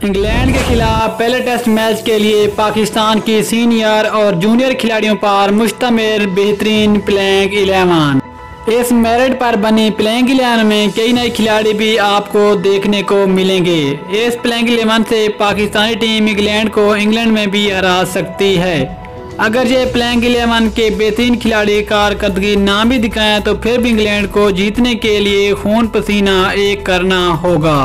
England के खिलाफ पहले टेस्ट मैच के लिए पाकिस्तान की सीनियर और जूनियर खिलाड़ियों पर मुश्तमिल बेहतरीन प्लेइंग 11। इस मेरिट पर बनी प्लेइंग 11 में कई नए खिलाड़ी भी आपको देखने को मिलेंगे। इस प्लेइंग 11 से पाकिस्तानी टीम इंग्लैंड को इंग्लैंड में भी हरा सकती है। अगर ये प्लेइंग 11 के बेहतरीन खिलाड़ी कारकर्दगी ना भी दिखाएं तो फिर भी इंग्लैंड को जीतने के लिए खून पसीना एक करना होगा।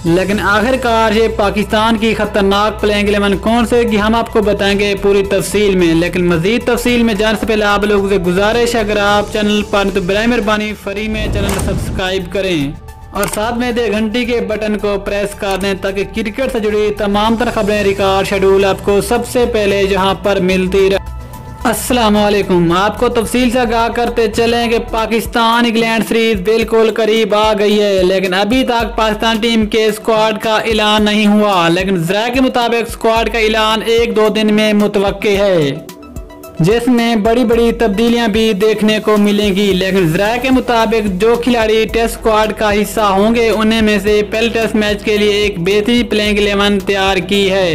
लेकिन आखिरकार ये पाकिस्तान की खतरनाक प्लेइंग 11 कौन से कि हम आपको बताएंगे पूरी तफसील में। लेकिन मजीद तफसील में जाने से पहले आप लोगों से गुजारिश है, अगर आप चैनल पर तो बराए मेहरबानी फ्री में चैनल सब्सक्राइब करें और साथ में दे घंटी के बटन को प्रेस कर दें ताकि क्रिकेट से जुड़ी तमाम तर खबरें रिकॉर्ड शेड्यूल आपको सबसे पहले जहां पर मिलती रहे। अस्सलाम वालेकुम। आपको तफसील से आगाह करते चलें कि पाकिस्तान इंग्लैंड सीरीज बिल्कुल करीब आ गई है, लेकिन अभी तक पाकिस्तान टीम के स्क्वाड का ऐलान नहीं हुआ। लेकिन ज़रा के मुताबिक स्क्वाड का ऐलान 1-2 दिन में मुतवक्के है, जिसमें बड़ी बड़ी तब्दीलियां भी देखने को मिलेंगी। लेकिन ज़रा के मुताबिक जो खिलाड़ी टेस्ट स्क्वाड का हिस्सा होंगे उन्हें में से पहले टेस्ट मैच के लिए एक बेहतरीन प्लेइंग 11 तैयार की है,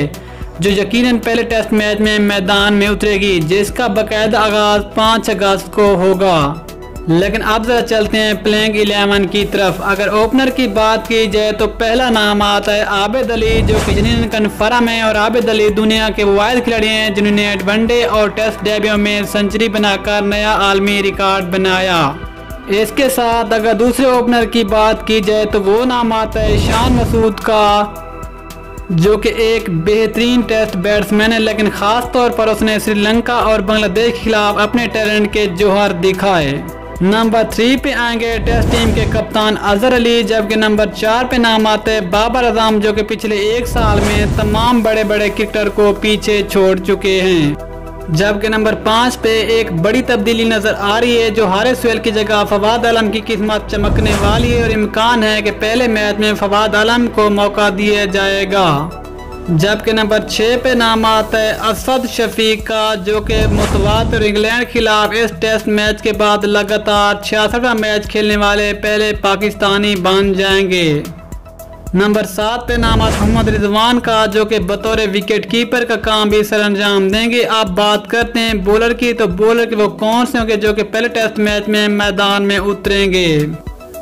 जो यकीनन पहले टेस्ट मैच में मैदान में उतरेगी, जिसका बाकायदा आगाज 5 अगस्त को होगा। लेकिन अब जरा चलते हैं प्लेइंग 11 की तरफ। अगर ओपनर की बात की जाए तो पहला नाम आता है आबिद अली, जो कि जनीन कन्फर्म है। और आबिद अली दुनिया के वाहिद खिलाड़ी हैं जिन्होंने वनडे और टेस्ट डेब्यू में सेंचुरी बनाकर नया आलमी रिकॉर्ड बनाया। इसके साथ अगर दूसरे ओपनर की बात की जाए तो वो नाम आता है शान मसूद का, जो कि एक बेहतरीन टेस्ट बैट्समैन है, लेकिन ख़ास तौर पर उसने श्रीलंका और बांग्लादेश के खिलाफ अपने टैलेंट के जौहर दिखाए। नंबर 3 पे आएंगे टेस्ट टीम के कप्तान अजहर अली, जबकि नंबर 4 पे नाम आते हैं बाबर आजम, जो कि पिछले 1 साल में तमाम बड़े बड़े क्रिकेटर को पीछे छोड़ चुके हैं। जबकि नंबर 5 पे एक बड़ी तब्दीली नजर आ रही है, जो हारिस सुहेल की जगह फवाद आलम की किस्मत चमकने वाली है और इम्कान है कि पहले मैच में फवाद आलम को मौका दिया जाएगा। जबकि नंबर 6 पे नाम आता है असद शफीक का, जो कि मुतवातिर इंग्लैंड के खिलाफ इस टेस्ट मैच के बाद लगातार 66वां मैच खेलने वाले पहले पाकिस्तानी बन जाएंगे। नंबर 7 पे नाम आता मोहम्मद रिजवान का, जो कि बतौर विकेट कीपर का काम भी सर अंजाम देंगे। अब बात करते हैं बॉलर की, तो बॉलर के वो कौन से होंगे जो कि पहले टेस्ट मैच में मैदान में उतरेंगे।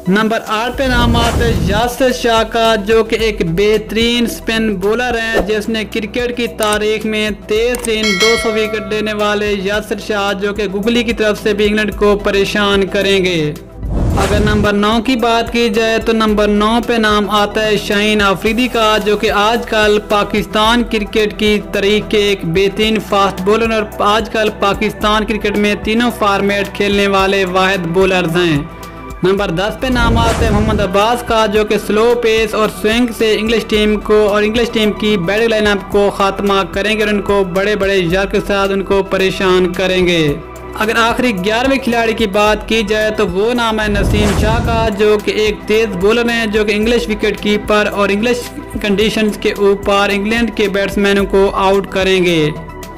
नंबर 8 पे नाम आता है यासिर शाह का, जो कि एक बेहतरीन स्पिन बॉलर है, जिसने क्रिकेट की तारीख में तेज 200 विकेट लेने वाले यासिर शाह, जो कि गुगली की तरफ से भी इंग्लैंड को परेशान करेंगे। अगर नंबर 9 की बात की जाए तो नंबर 9 पे नाम आता है शाहीन अफरीदी का, जो कि आजकल पाकिस्तान क्रिकेट की तारीख के एक बेहतरीन फास्ट बॉलर और आजकल पाकिस्तान क्रिकेट में तीनों फॉर्मेट खेलने वाले वाहिद बॉलर्स हैं। नंबर 10 पे नाम आता है मोहम्मद अब्बास का, जो कि स्लो पेस और स्विंग से इंग्लिश टीम को और इंग्लिश टीम की बैटिंग लाइनअप को खात्मा करेंगे और उनको बड़े बड़े यार्क के साथ उनको परेशान करेंगे। अगर आखिरी 11वें खिलाड़ी की बात की जाए तो वो नाम है नसीम शाह का, जो कि एक तेज बॉलर है, जो कि इंग्लिश विकेट कीपर और इंग्लिश कंडीशंस के ऊपर इंग्लैंड के बैट्समैनों को आउट करेंगे।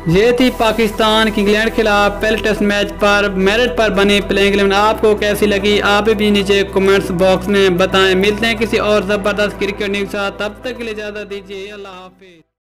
ये थी पाकिस्तान की इंग्लैंड के खिलाफ पहले टेस्ट मैच पर मेरिट पर बनी प्लेइंग 11। आपको कैसी लगी आप भी नीचे कमेंट्स बॉक्स में बताएं। मिलते हैं किसी और ज़बरदस्त क्रिकेट न्यूज़ के साथ, तब तक के लिए इजाज़त दीजिए। अल्लाह हाफिज़।